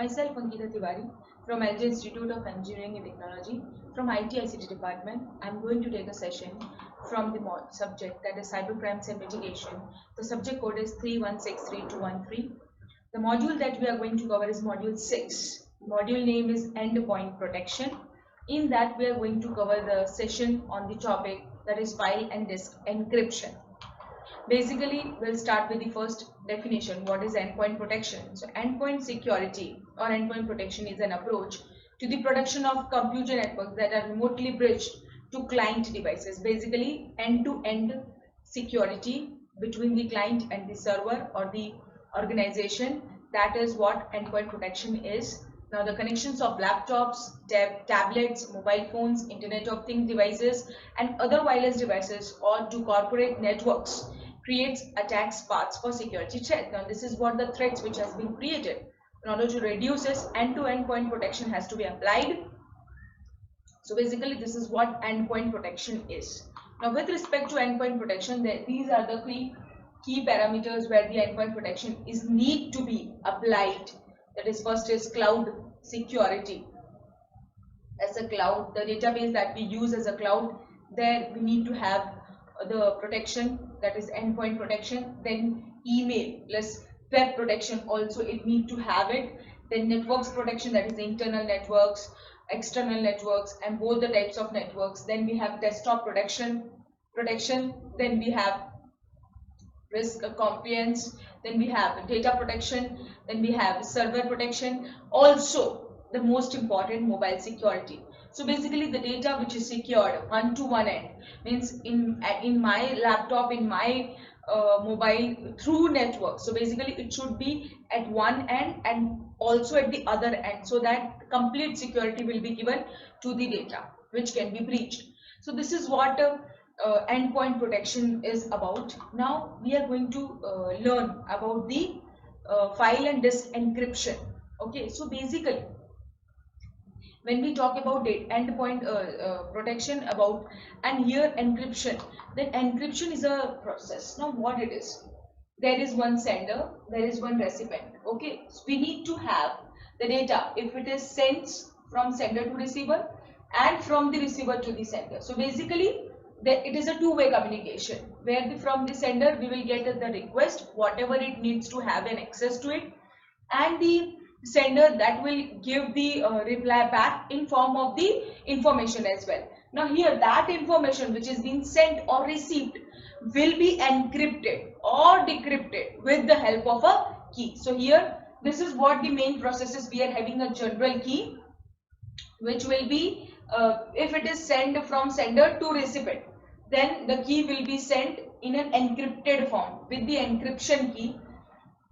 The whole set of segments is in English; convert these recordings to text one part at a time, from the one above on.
Myself, Ankita Tiwari, from LG Institute of Engineering and Technology, from IT/ICT department. I'm going to take a session from the subject, that is cybercrime mitigation. The subject code is 3163213. The module that we are going to cover is module 6. Module name is endpoint protection. In that, we are going to cover the session on the topic, that is file and disk encryption. Basically, we'll start with the first definition. What is endpoint protection? So endpoint security or endpoint protection is an approach to the protection of computer networks that are remotely bridged to client devices. Basically, end-to-end security between the client and the server or the organization. That is what endpoint protection is. Now, the connections of laptops, tablets, mobile phones, Internet of Things devices, and other wireless devices or to corporate networks creates attacks paths for security threats. Now, this is what the threats which has been created. In order to reduce this, end-to-end point protection has to be applied. So basically, this is what endpoint protection is. Now, with respect to endpoint protection, these are the key parameters where the endpoint protection is need to be applied. That is, first is cloud security. As a cloud, the database that we use as a cloud, there we need to have the protection, that is endpoint protection. Then email plus web protection also, it need to have it. Then networks protection, that is internal networks, external networks, and both the types of networks. Then we have desktop protection. Then we have risk compliance. Then we have data protection. Then we have server protection. Also, the most important, mobile security. So basically, the data which is secured one-to-one end means in my laptop, in my mobile through network. So basically, it should be at one end and also at the other end, so that complete security will be given to the data which can be breached. So this is what endpoint protection is about. Now we are going to learn about the file and disk encryption. Okay, so basically, when we talk about endpoint protection about, and here encryption, then encryption is a process. Now what it is, there is one sender, there is one recipient. Okay, so we need to have the data if it is sent from sender to receiver and from the receiver to the sender. So basically, it is a two-way communication where from the sender we will get the request, whatever it needs to have an access to it, and the sender that will give the reply back in form of the information as well. Now here, that information which is being sent or received will be encrypted or decrypted with the help of a key. So here, this is what the main process is. We are having a general key which will be if it is sent from sender to recipient, then the key will be sent in an encrypted form with the encryption key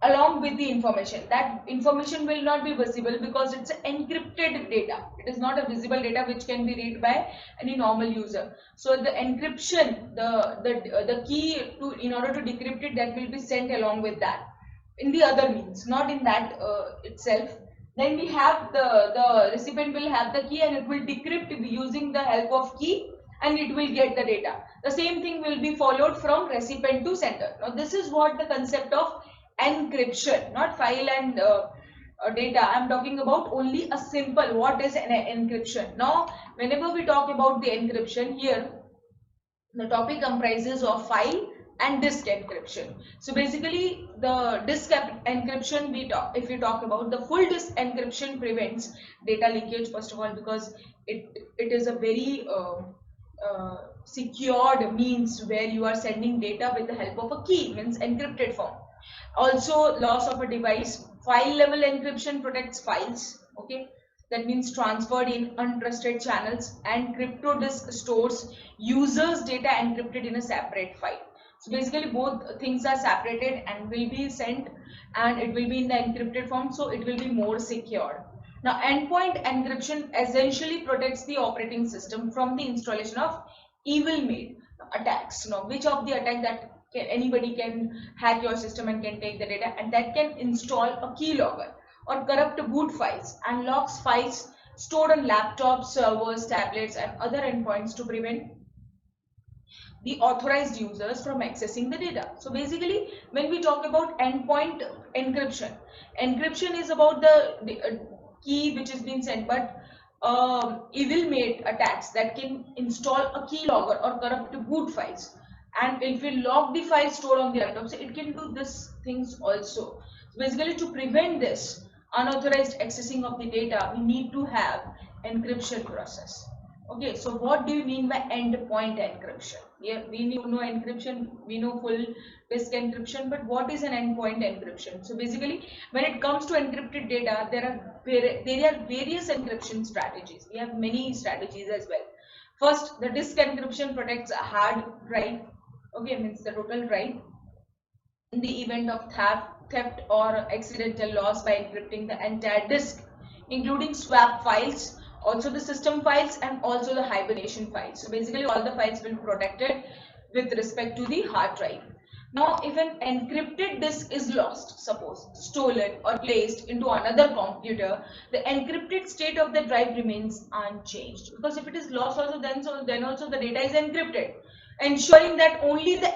along with the information. That information will not be visible because it's encrypted data. It is not a visible data which can be read by any normal user. So the encryption, the key to, in order to decrypt it, that will be sent along with that in the other means, not in that itself. Then we have the recipient will have the key and it will decrypt using the help of key, and it will get the data. The same thing will be followed from recipient to sender. Now this is what the concept of encryption, not file and data. I am talking about only a simple, what is an encryption. Now whenever we talk about the encryption, here the topic comprises of file and disk encryption. So basically, the disk encryption, if we talk about the full disk encryption, prevents data leakage, first of all, because it is a very secured means where you are sending data with the help of a key, means encrypted form. Also, loss of a device. File level encryption protects files. Okay, that means transferred in untrusted channels, and crypto disk stores users data encrypted in a separate file. So basically, both things are separated and will be sent, and it will be in the encrypted form, so it will be more secure. Now, endpoint encryption essentially protects the operating system from the installation of evil made attacks. Now, which of the attack that anybody can hack your system and can take the data, and that can install a keylogger or corrupt boot files and locks files stored on laptops, servers, tablets, and other endpoints to prevent the authorized users from accessing the data. So basically, when we talk about endpoint encryption, encryption is about the key which is being sent, but evil made attacks that can install a keylogger or corrupt boot files. And if we log the file stored on the laptop, so it can do these things also. So basically, to prevent this unauthorized accessing of the data, we need to have encryption process. Okay, so what do you mean by endpoint encryption? Yeah, we know encryption, we know full disk encryption, but what is an endpoint encryption? So basically, when it comes to encrypted data, there are various encryption strategies. We have many strategies as well. First, the disk encryption protects a hard drive. Okay, means the total drive in the event of theft or accidental loss by encrypting the entire disk, including swap files, also the system files, and also the hibernation files. So basically, all the files will be protected with respect to the hard drive. Now, if an encrypted disk is lost, suppose stolen or placed into another computer, the encrypted state of the drive remains unchanged. Because if it is lost also, then also the data is encrypted, ensuring that only the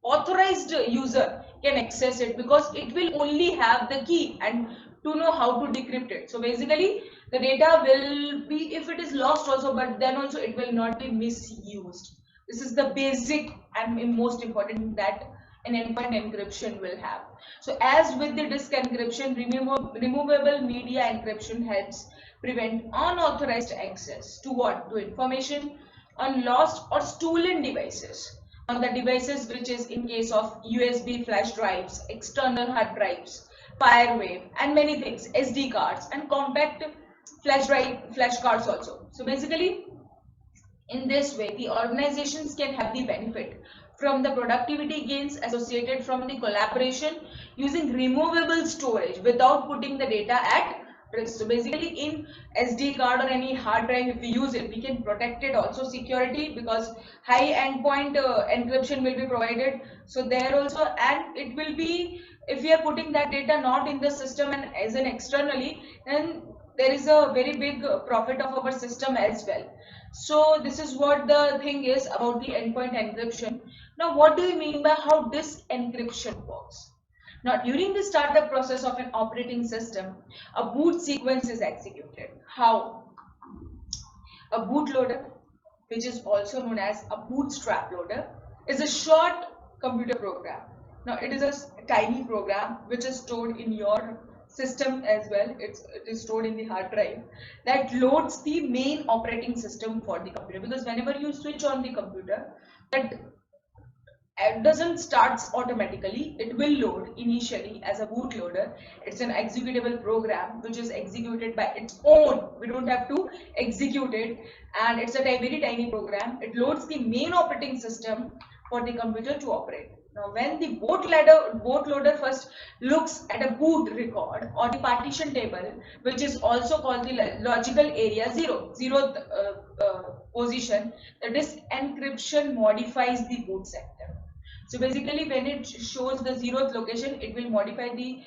authorized user can access it, because it will only have the key and to know how to decrypt it. So basically, the data will be, if it is lost also, but then also it will not be misused. This is the basic and most important that an endpoint encryption will have. So as with the disk encryption, removable media encryption helps prevent unauthorized access to what? To information on lost or stolen devices. On the devices, which is in case of USB flash drives, external hard drives, Firewave, and many things, SD cards and compact flash cards also. So basically, in this way, the organizations can have the benefit from the productivity gains associated from the collaboration using removable storage without putting the data at risk. So basically, in SD card or any hard drive, if we use it, we can protect it also security, because high endpoint encryption will be provided. So there also, and it will be, if we are putting that data not in the system and as an externally, then there is a very big profit of our system as well. So this is what the thing is about the endpoint encryption. Now, what do you mean by how disk encryption works? Now, during the startup process of an operating system, a boot sequence is executed. How? A bootloader, which is also known as a bootstrap loader, is a short computer program. Now, it is a tiny program which is stored in your system as well. It is stored in the hard drive, that loads the main operating system for the computer. Because whenever you switch on the computer, that it doesn't starts automatically. It will load initially as a bootloader. It's an executable program which is executed by its own. We don't have to execute it, and it's a very tiny program. It loads the main operating system for the computer to operate. Now, when the bootloader first looks at a boot record or the partition table, which is also called the logical area zeroth position, the disk encryption modifies the boot sector. So basically, when it shows the zeroth location, it will modify the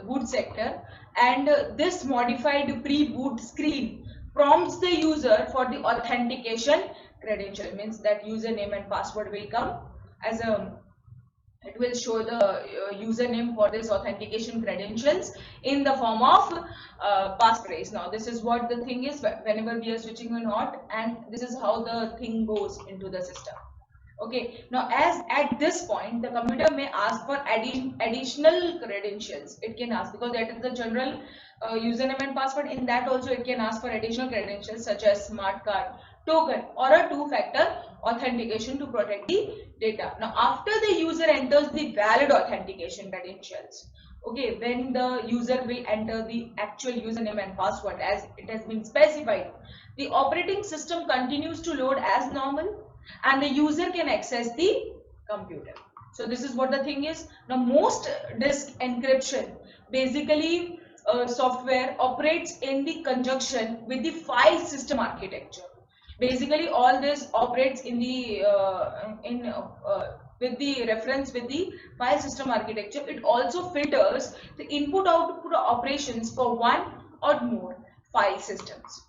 boot sector, and this modified pre-boot screen prompts the user for the authentication credential. Means that username and password will come as a, it will show the username for this authentication credentials in the form of passphrase. Now, this is what the thing is whenever we are switching or not, and this is how the thing goes into the system. Okay, now as at this point, the computer may ask for additional credentials. It can ask, because that is the general username and password. In that also, it can ask for additional credentials such as smart card, token, or a two-factor authentication to protect the data. Now, after the user enters the valid authentication credentials, okay, when the user will enter the actual username and password as it has been specified, the operating system continues to load as normal, and the user can access the computer. So this is what the thing is. Now, most disk encryption basically software operates in the conjunction with the file system architecture. Basically, all this operates in the with the reference with the file system architecture. It also filters the input output operations for one or more file systems.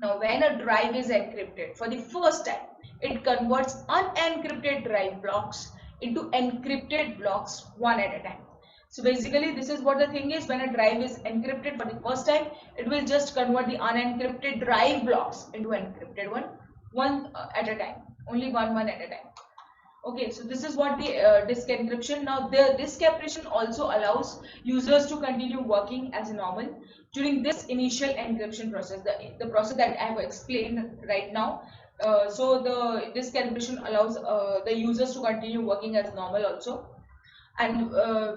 Now, when a drive is encrypted for the first time, it converts unencrypted drive blocks into encrypted blocks one at a time. So basically, this is what the thing is. When a drive is encrypted for the first time, it will just convert the unencrypted drive blocks into encrypted one at a time, only one at a time. Okay, so this is what the disk encryption. Now, the disk encryption also allows users to continue working as normal during this initial encryption process, the process that I have explained right now. So the disk encryption allows the users to continue working as normal also. And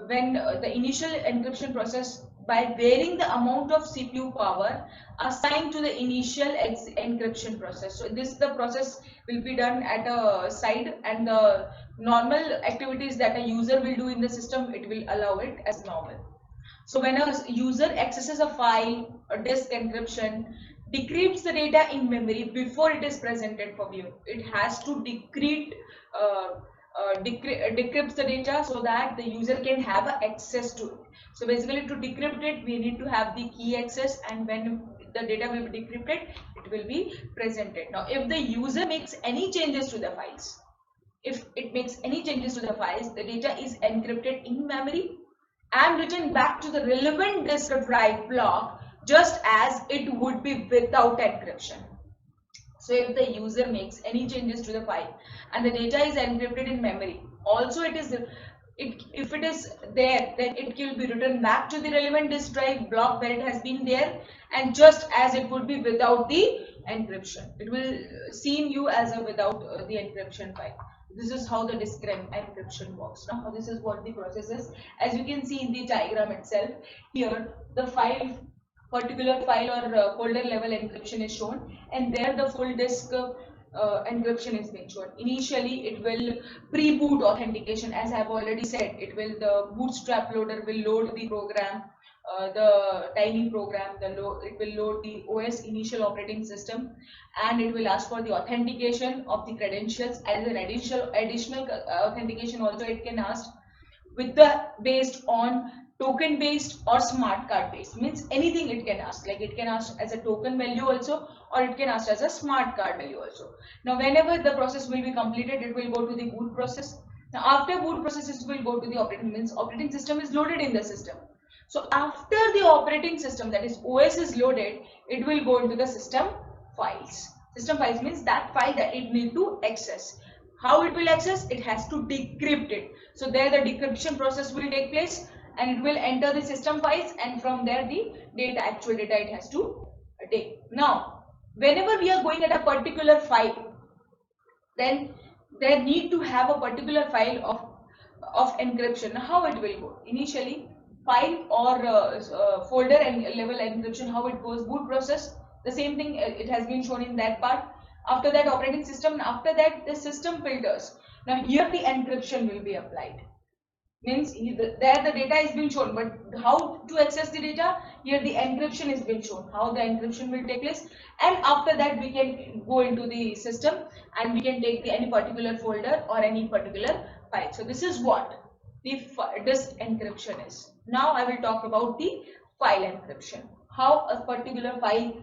when the initial encryption process, by varying the amount of CPU power assigned to the initial encryption process. So this the process will be done at a side, and the normal activities that a user will do in the system, it will allow it as normal. So when a user accesses a file, a disk encryption decrypts the data in memory before it is presented for view. It has to decrypts the data so that the user can have access to it. So basically, to decrypt it, we need to have the key access, and when the data will be decrypted, it will be presented. Now, if the user makes any changes to the files, the data is encrypted in memory and written back to the relevant disk drive block, just as it would be without encryption. So if the user makes any changes to the file and the data is encrypted in memory, also if it is there, then it will be written back to the relevant disk drive block where it has been there, and just as it would be without the encryption. It will seem you as a without the encryption file. This is how the disk encryption works. Now this is what the process is. As you can see in the diagram itself, here the particular file or folder level encryption is shown, and there the full disk encryption is being shown. Initially, it will pre-boot authentication, as I have already said. The bootstrap loader will load the program, the tiny program. It will load the OS initial operating system, and it will ask for the authentication of the credentials as an additional authentication. Also, it can ask based on token based or smart card based, means anything it can ask, like it can ask as a token value also, or it can ask as a smart card value also. Now whenever the process will be completed, it will go to the boot process. Now after boot process, it will go to the operating system is loaded in the system. So after the operating system, that is OS, is loaded, it will go into the system files. System files means that file that it need to access. How it will access? It has to decrypt it. So there the decryption process will take place, and it will enter the system files, and from there the actual data it has to take. Now, whenever we are going at a particular file, then there need to have a particular file of encryption. Now, how it will go? Initially, file or folder and level encryption, how it goes? Boot process, the same thing, it has been shown in that part. After that, operating system, and after that the system filters. Now here the encryption will be applied, means there the data is being shown, but how to access the data? Here the encryption is being shown, how the encryption will take place, and after that we can go into the system and we can take any particular folder or any particular file. So this is what the disk encryption is. Now I will talk about the file encryption. How a particular file,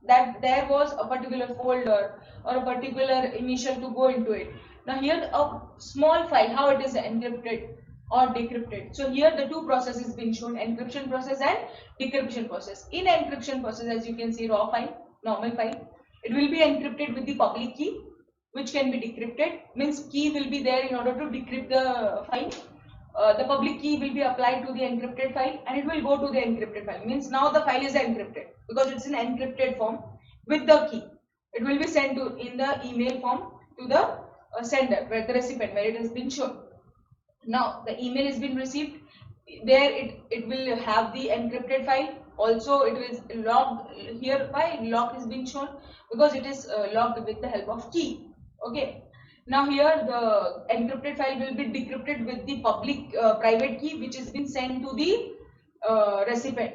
that there was a particular folder or a particular initial to go into it. Now here a small file, how it is encrypted or decrypted. So here the two processes being shown, encryption process and decryption process. In encryption process, as you can see, raw file, normal file, it will be encrypted with the public key, which can be decrypted, means key will be there in order to decrypt the file. The public key will be applied to the encrypted file, and it will go to the encrypted file, means now the file is encrypted because it's in encrypted form with the key. It will be sent to in the email form to the sender, where the recipient, where it has been shown. Now the email has been received, there it will have the encrypted file. Also it is logged here. Why lock is being shown? Because it is logged with the help of key. Okay. Now here the encrypted file will be decrypted with the public private key, which has been sent to the recipient.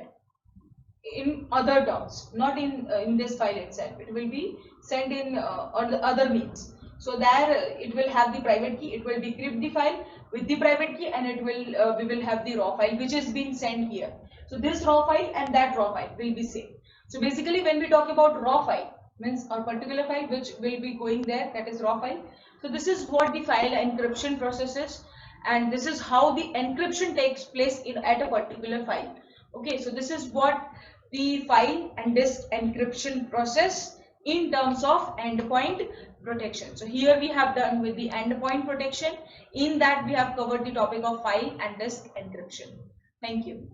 In other terms, not in this file itself, it will be sent in on the other means. So there it will have the private key, it will decrypt the file with the private key, and it will we will have the raw file which is being sent here. So this raw file and that raw file will be same. So basically when we talk about raw file, means a particular file which will be going there, that is raw file. So this is what the file encryption process is, and this is how the encryption takes place at a particular file. Okay, so this is what the file and disk encryption process in terms of endpoint protection. So here we have done with the endpoint protection. In that we have covered the topic of file and disk encryption. Thank you.